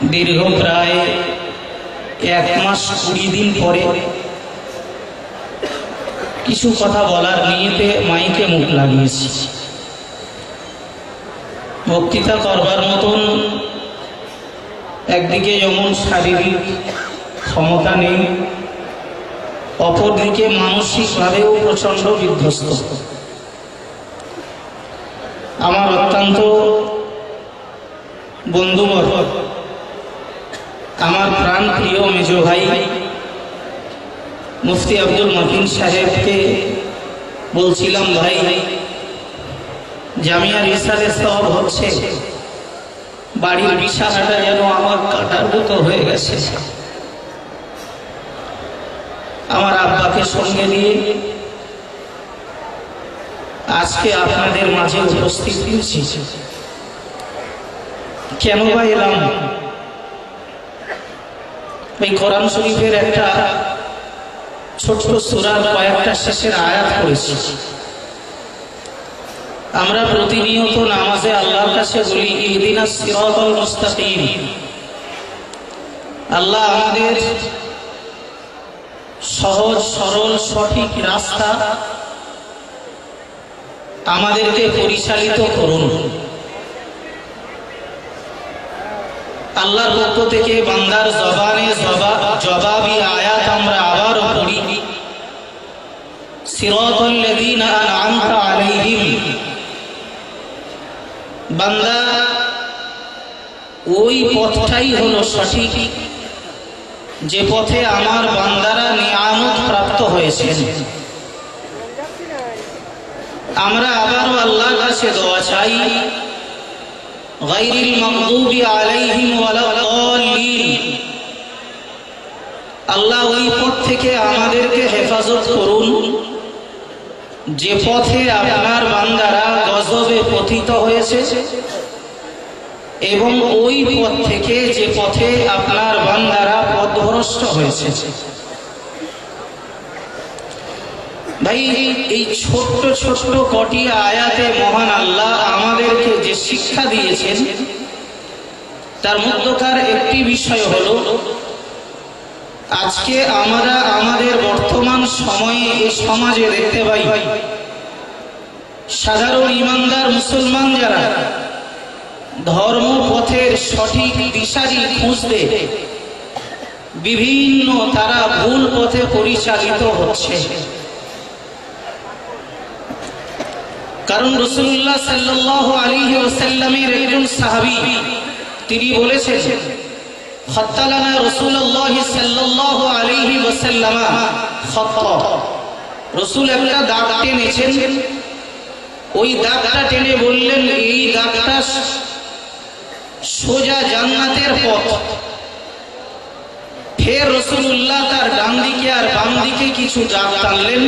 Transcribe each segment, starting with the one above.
দীর্ঘ প্রায় 1 মাস 20 দিন পরে কিছু কথা বলার নিয়তে মাইকে মুখ লাগিয়েছি। বক্তৃতা করবার মতন একদিকে যেমন শারীরিক ক্ষমতা নেই, অপরদিকে মানসিকভাবেও প্রচণ্ড বিধ্বস্ত। আমার অত্যন্ত বন্ধুবর্গ, আমার প্রাণ প্রিয় মেজ ভাই মুফতি আব্দুল মতিন সাহেবকে বলছিলাম, ভাই জামিয়া রিসালের সওয়াব হচ্ছে, বাড়ির বিছানাটা যেন আমার কাটার মতো হয়ে গেছে। আমার আব্বাকে সঙ্গে নিয়ে আজকে আপনাদের মাঝে উপস্থিত হয়েছি। কেন বা এলাম? এই কোরআন শরীফের একটা ছোট্ট সূরার কয়েকটা শেষের আয়াত পড়েছি। আমরা প্রতিনিয়ত নামাজে আল্লাহর কাছে বলি, ইহদিনাস সিরাতাল মুস্তাকিম। আল্লাহ আমাদের সহজ সরল সঠিক রাস্তা আমাদেরকে পরিচালিত করুন। আল্লাহর পক্ষ থেকে বান্দার জবানে জবাবি আয়াত আমরা আবারও পড়ি, সিরাতাল লাযীনা আন'আমতা আলাইহিম। বান্দা ওই পথটাই হলো সঠিক, যে পথে আমার বান্দারা নিয়ামত প্রাপ্ত হয়েছেন। আমরা আবারও আল্লাহর কাছে দোয়া চাই, গায়রিল মাগদুবি আলাইহিম ওয়ালাদ-দাল্লিন। আল্লাহ ওই পথ থেকে আমাদেরকে হেফাজত করুন যে পথে আপনার বান্দারা গজবে পতিত হয়েছে, এবং ওই পথ থেকে যে পথে আপনার বান্দারা পথভ্রষ্ট হয়েছে। ভাই, এই ছোট্ট ছোট্ট কটি আয়াতে মহান আল্লাহ আমাদেরকে যে শিক্ষা দিয়েছেন, তার মধ্যকার একটি বিষয় হলো, আজকে আমরা আমাদের বর্তমান সময়ে এই সমাজে দেখতে পাই, সাধারণ ইমানদার মুসলমান যারা ধর্মপথের সঠিক দিশারি খুঁজতে বিভিন্ন তারা ভুল পথে পরিচালিত হচ্ছে। কারণ রাসূলুল্লাহ সাল্লাল্লাহু আলাইহি ওয়াসাল্লামের একজন সাহাবী তিনি বলেছেন, খাত্তালানা রাসূলুল্লাহ সাল্লাল্লাহু আলাইহি ওয়াসাল্লাম খাত্তা। রাসূল একটা দাগ টেনেছেন, ওই দাগটা টেনে বললেন, এই দাগটা সোজা জান্নাতের পথ। ফের রাসূলুল্লাহ তার ডান দিকে আর বাম দিকে কিছু দাগ টানলেন,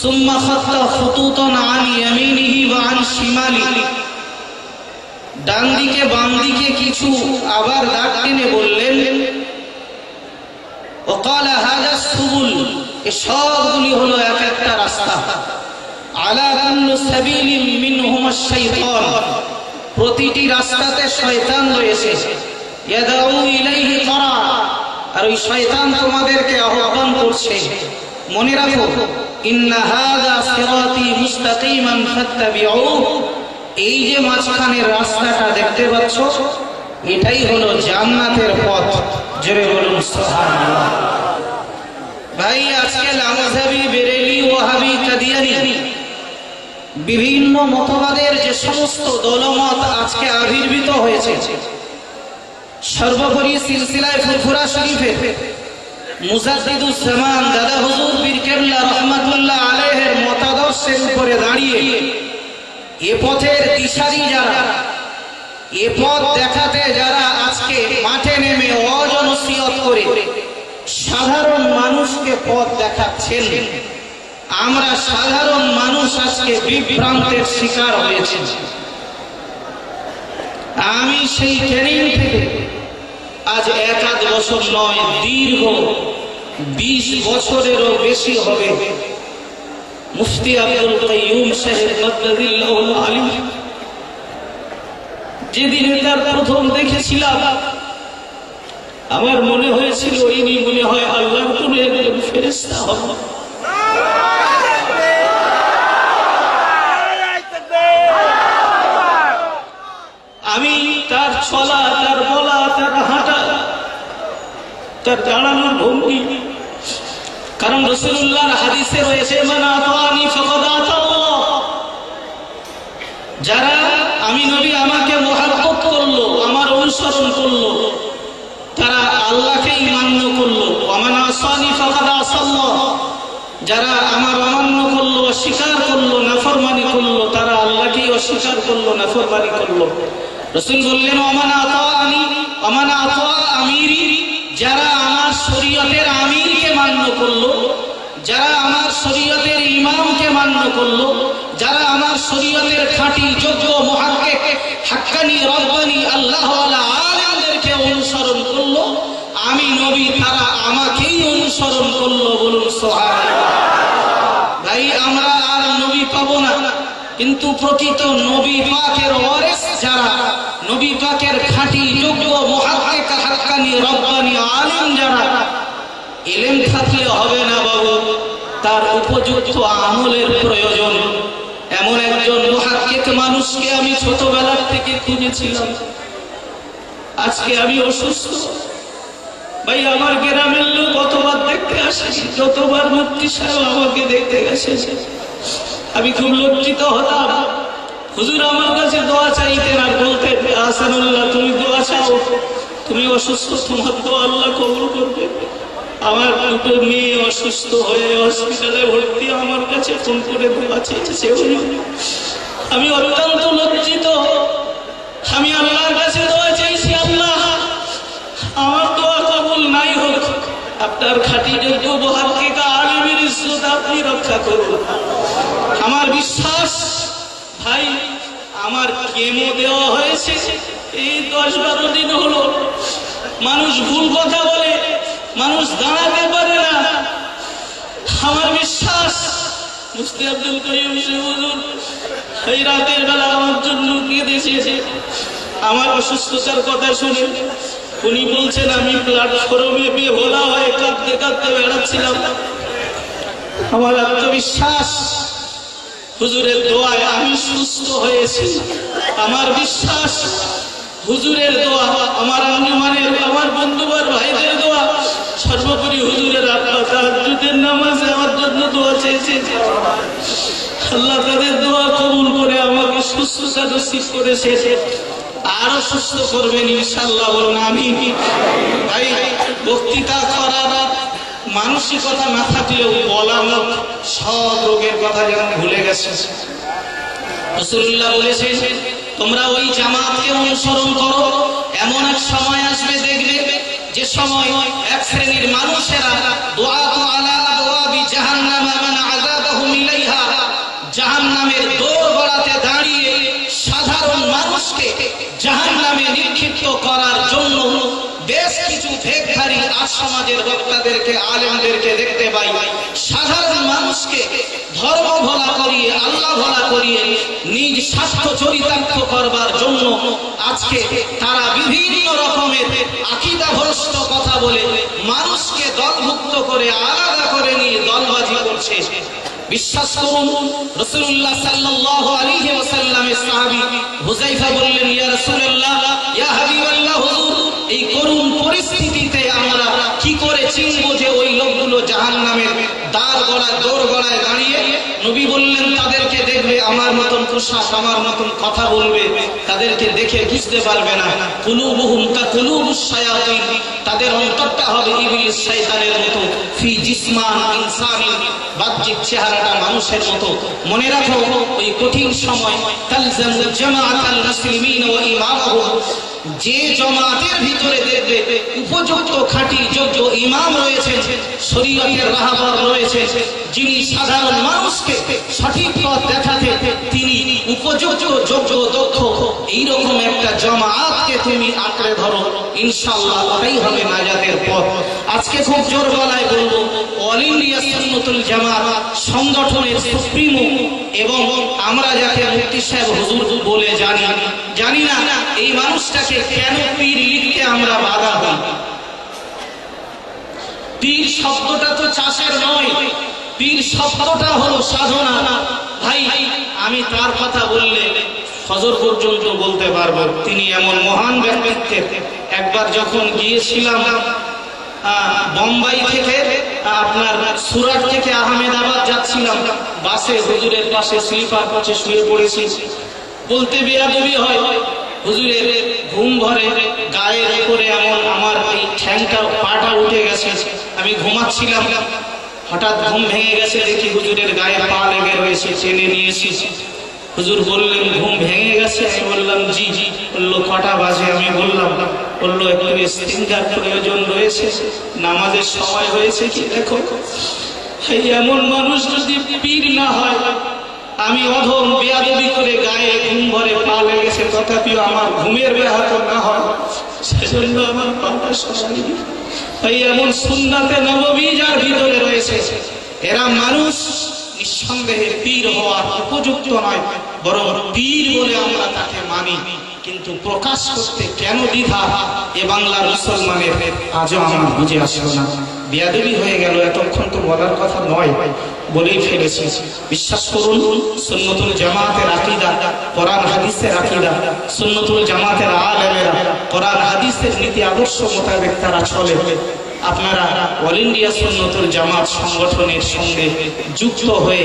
সুম্মা খাত্তা খুতুতান আন ইয়ামিনিহি ওয়া আন শিমালিহি। ডান দিকে বাম দিকে কিছু আবার দাগ টেনে বললেন, ওয়াকালা হাযা সুবুল। এই সবগুলি হলো এক একটা রাস্তা। আলা কুল্লি সাবিলিন মিনহুমাশ শাইতান। প্রতিটি রাস্তাতে শয়তান রয়েছে। ইয়াদাউ ইলাইহি কারা। আর ওই শয়তান তোমাদেরকে আহ্বান করছে, মনে রাখো, ইন্না হাযা সিরাতি মুস্তাকিমান ফাত্তাবিউহু। এই যে মাঝখানের রাস্তাটা দেখতে পাচ্ছ, এটাই হলো জান্নাতের পথ। জোরে বলুন সুবহানাল্লাহ। ভাই, আজকে লামাযাবি, বেরেলি, ওয়াহাবি, কাদিয়ানি বিভিন্ন মতবাদের যে সমস্ত দলমত আজকে আবির্ভূত হয়েছে, সর্বোপরি সিলসিলায়ে ফুরফুরা শরীফের মুজাদ্দিদুজ জামান দাদা হুজুর পীর কেবলা রাহমাতুল্লাহ আলাইহির মতাদর্শের উপরে দাঁড়িয়ে এ পথের দিশারি যারা, এ পথ দেখাতে যারা আজকে মাঠে নেমে অজনসিয়ত করে সাধারণ মানুষকে পথ দেখাচ্ছেন, আমরা সাধারণ মানুষ আজকে বিভ্রান্তের শিকার হয়েছে। আমি সেই ট্রেনিং থেকে আজ 1-1 বছর নয়, দীর্ঘ 20 বছরেরও বেশি হবে মুফতি আব্দুল কাইয়ুম সাহেব মাদ্দাদিল্লাহুল আলিম যেদিন তার প্রথম দেখেছিলাম আমার মনে হয়েছিল ইনি মনে হয় আল্লাহর কোনো একজন ফেরেশতা হবে। আমি তার চলা, তার বলা, তার হাঁটা, তার দাঁড়ানোর ভঙ্গি, কারণ রাসূলুল্লাহর হাদিসে রয়েছে মান আতানি ফাকাদ আতাল্লাহ, যারা আমি নবী আমাকে মহব্বত করলো, আমার অনুসরণ করলো, তারা আল্লাহকেই মান্য করলো। ওয়া মান আসানি ফাকাদ আসাল্লাহ, যারা আমার অমান্য করলো, অস্বীকার করলো, নাফরমানি করলো, তারা আল্লাহকেই অস্বীকার করলো, নাফরমানি করলো। রাসূল বললেন ওয়া মান আতানি ওয়া মান আতা আমিরি, যারা আমার শরীয়তের আমিরকে মান্য করলো, যারা আমার শরীয়তের ইমামকে মান্য করলো, যারা আমার শরীয়তের খাঁটি যোগ্য মুহাক্কিক হাক্কানি রব্বানি আল্লাহওয়ালা আলেমদেরকে অনুসরণ করলো, আমি নবী তারা আমাকেই অনুসরণ করলো। বলুন সুবহানাল্লাহ। ভাই আমরা আর নবী পাবো না, কিন্তু প্রকৃত নবী পাকের ওয়ারিস যারা, নবী পাকের খাঁটি যোগ্য মুহাক্কিক হাক্কানি রব্বানি আলেম যারা, ইলম থাকলে হবে না বাবু, তার উপযুক্ত আমলের প্রয়োজন। এমন একজন মুহাক্কিক মানুষকে আমি ছোটবেলা থেকে খুঁজেছিলাম। আজকে আমি অসুস্থ ভাই, আমার গ্রামের লোক কতবার দেখতে আসে, যতবার মুফতি সাহেব আমাকে দেখতে গেছে আমি খুব লজ্জিত হতাম। হুজুর আমার কাছে দোয়া চাইতেন আর বলতেন আহসানুল্লাহ তুমি দোয়া চাও, তুমি অসুস্থ, তোমার দোয়া আল্লাহ কবুল করবে। আমার দুটো মেয়ে অসুস্থ হয়ে হসপিটালে ভর্তি, আমার কাছে ফোন করে দোয়া চেয়েছে। আমি অত্যন্ত লজ্জিত, আমি আল্লাহর কাছে দোয়া চাইছি, আল্লাহ আমার দোয়া কবুল নাই হোক, আপনার খাঁটি যোগ্য মুহাক্কিক আলেমের ইজ্জত আপনি রক্ষা করুন। আমার বিশ্বাস ভাই, আমার কেমো দেওয়া হয়েছে এই 10-12 দিন হলো। মানুষ ভুল কথা বলে, মানুষ দাঁড়াতে পারে না। আমার বিশ্বাস মুফতি আব্দুল করিম হুজুর এই রাতের বেলা আমার জন্য কেঁদেছে। আমার অসুস্থতার কথা শুনে উনি বলছেন আমি প্ল্যাটফর্মে বেহুলা হয়ে কাঁদতে কাঁদতে বেড়াচ্ছিলাম। আমার আত্মবিশ্বাস হুজুরের দোয়ায় আমি সুস্থ হয়েছি। আমার বিশ্বাস হুজুরের দোয়া, আমার আঞ্জুমানের, আমার বন্ধুবার ভাইদের দোয়া, সর্বোপরি হুজুরের আব্বা তাহাজ্জুদের নামাজে আমার জন্য দোয়া চেয়েছে। আল্লাহ তাদের দোয়া কবুল করে আমাকে সুস্থতা নসিব করেছে, আরো সুস্থ করবেন ইনশাআল্লাহ। বলুন আমিন। ভাই বক্তৃতা করার মানসিকতা না থাকলেও বলার সব রোগের কথা যেন ভুলে গেছে। রাসূলুল্লাহ বলেছেন তোমরা ওই জামাতকে অনুসরণ করো, এমন এক সময় আসবে দেখবে যে সময় এক শ্রেণীর মানুষেরা দুআতু আলা আবওয়াবি জাহান্নাম মান আযাবাহুম ইলাইহা, জাহান্নামের দোরগোড়াতে দাঁড়িয়ে সাধারণ মানুষকে জাহান্নামে নিক্ষিপ্ত করার জন্য বেশ কিছু ভেকধারী আজ সমাজের বক্তাদেরকে, আলেমদেরকে দেখতে পাই। সাধারণ মানুষকে ধর্ম ভোলা করিয়ে, আল্লাহ ভোলা করিয়ে নিজ স্বার্থ চরিতার্থ করবার জন্য আজকে তারা বিভিন্ন রকমের আকীদা ভ্রষ্ট কথা বলে মানুষকে দলভুক্ত করে আলাদা করে নিয়ে দলবাজি করছে। বিশ্বাস করুন রাসূলুল্লাহ সাল্লাল্লাহু আলাইহি ওয়াসাল্লামের সাহাবী হুযায়ফা বললেন ইয়া রাসূলুল্লাহ, ইয়া হাবিবাল্লাহ হুজুর, এই করুণ পরিস্থিতিতে আমরা কি করে চিনব যে ওই লোকগুলো জাহান্নামের দোরগোড়ায় দাঁড়িয়ে? নবী বললেন তাদেরকে দেখবে আমার মতন পোশাক, আমার মতন কথা বলবে, তাদেরকে দেখে বুঝতে পারবে না। কুলুবুহুম কাকুলুবুশ শায়াতিন, তাদের অন্তরটা হবে ইবলিস শয়তানের মতো। ফি জিসমান ইনসানিন, বাহ্যিক চেহারাটা মানুষের মতো। মনে রাখো ওই কঠিন সময় তালজামু জামাআতাল মুসলিমিন ওয়া ইমামুহুম, যে জামাতের ভিতরে দেখবে উপযুক্ত খাঁটি যোগ্য ইমাম রয়েছে, শরীয়তের রাহবার রয়েছে, যিনি সাধারণ মানুষকে সঠিক পথ দেখাতে তিনি উপযুক্ত যোগ্য দক্ষ, এইরকম একটা জামাতকে তুমি আঁকড়ে ধরো, ইনশাআল্লাহ ওটাই হবে নাজাতের পথ। আজকে খুব জোর গলায় বলবো, অল ইন্ডিয়া সুন্নাতুল জামাত সংগঠনের সুপ্রিমো এবং আমরা যাকে মুফতি সাহেব হুজুর বলে জানি না এই মানুষটাকে কেন পীর লিখতে আমরা বাধা হই? শব্দটা তো চাষের নয়, পীর শব্দটা হলো সাধনা। ভাই আমি তার কথা বললে ফজর পর্যন্ত বলতে পারবো, তিনি এমন মহান ব্যক্তিত্বের। একবার যখন গিয়েছিলাম বোম্বাই থেকে আপনার সুরাট থেকে আহমেদাবাদ যাচ্ছিলাম, বাসে হুজুরের পাশে স্লিপার কোচে শুয়ে পড়েছি। বলতে বেয়াদবি হয়, হুজুরের ঘুম ভরে গায়ের উপরে এমন আমার এই ঠ্যাংটা পাটা উঠে গেছে, আমি ঘুমাচ্ছিলাম, হঠাৎ ঘুম ভেঙে গেছে, দেখি হুজুরের গায়ে পা লেগে রয়েছে, টেনে নিয়েছি। হুজুর বললেন ঘুম ভেঙে গেছে? আমি বললাম জি জি। বললো কটা বাজে? আমি বললাম, বললো একটু ইস্তিনজার প্রয়োজন রয়েছে, নামাজের সময় হয়েছে কি দেখো। এই এমন মানুষ যদি পীর না হয়, আমি অধম বেয়াদবি করে গায়ে ঘুম ভরে পা লেগেছে, তথাপিও আমার ঘুমের ব্যাহত না হয়, সেজন্য আমার পাটা সরাই। এই এমন সুন্নাতে নববী যার ভিতরে রয়েছে, এরা মানুষ নিঃসন্দেহে পীর হওয়ার উপযুক্ত নয়, বরং পীর বলে আমরা তাকে মানি। কিন্তু প্রকাশ করতে কেন দ্বিধা, এ বাংলার মুসলমানের আজও আমার বুঝে আসলো না। বেয়াদবি হয়ে গেল, এতক্ষণ তো বলার কথা নয়, বলেই ফেলেছি। বিশ্বাস করুন, সুন্নতুল জামাতের আকীদা, কোরআন হাদিসের আকীদা, সুন্নতুল জামাতের আলেমেরা কোরআন হাদিসের নীতি আদর্শ মোতাবেক তারা চলে। আপনারা অল ইন্ডিয়া সুন্নতুল জামাত সংগঠনের সঙ্গে যুক্ত হয়ে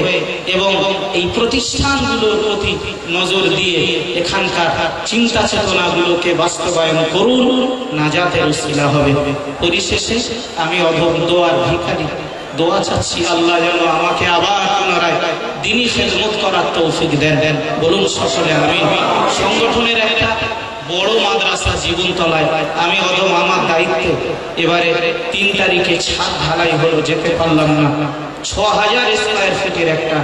এবং এই প্রতিষ্ঠানগুলোর প্রতি নজর দিয়ে এখানকার চিন্তা চেতনাগুলোকে বাস্তবায়ন করুন, নাজাতের উসিলা হবে। পরিশেষে আমি অধম দোয়ার ভিখারি, দোয়া চাচ্ছি আল্লাহ যেন আমাকে আবার পুনরায় দ্বীনি খেদমত করার তৌফিক দেন। বলুন সকলে আমিন। সংগঠনের একটা বড় মাদ্রাসা জীবনতলায়, আমি অধম আমার দায়িত্বে এবারে 3 তারিখে ছাদ ঢালাই হলো, যেতে পারলাম না। 6000 স্কয়ার ফিটের একটা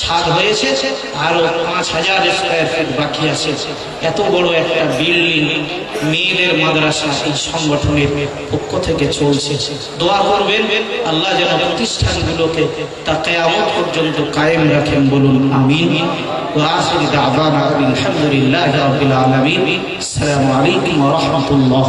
ছাদ হয়েছে, আরো 5000 স্কয়ার ফিট বাকি আছে। এত বড় একটা বিল্ডিং, মেয়েদের মাদ্রাসা এই সংগঠনের পক্ষ থেকে চলছে। দোয়া করবেন আল্লাহ যেন প্রতিষ্ঠানগুলোকে তা কিয়ামত পর্যন্ত কায়েম রাখেন। বলুন আমিন। ওয়া আখিরু দাওয়ানা আলহামদুলিল্লাহি রাব্বিল আলামিন। আসসালামু আলাইকুম ওয়া রাহমাতুল্লাহ।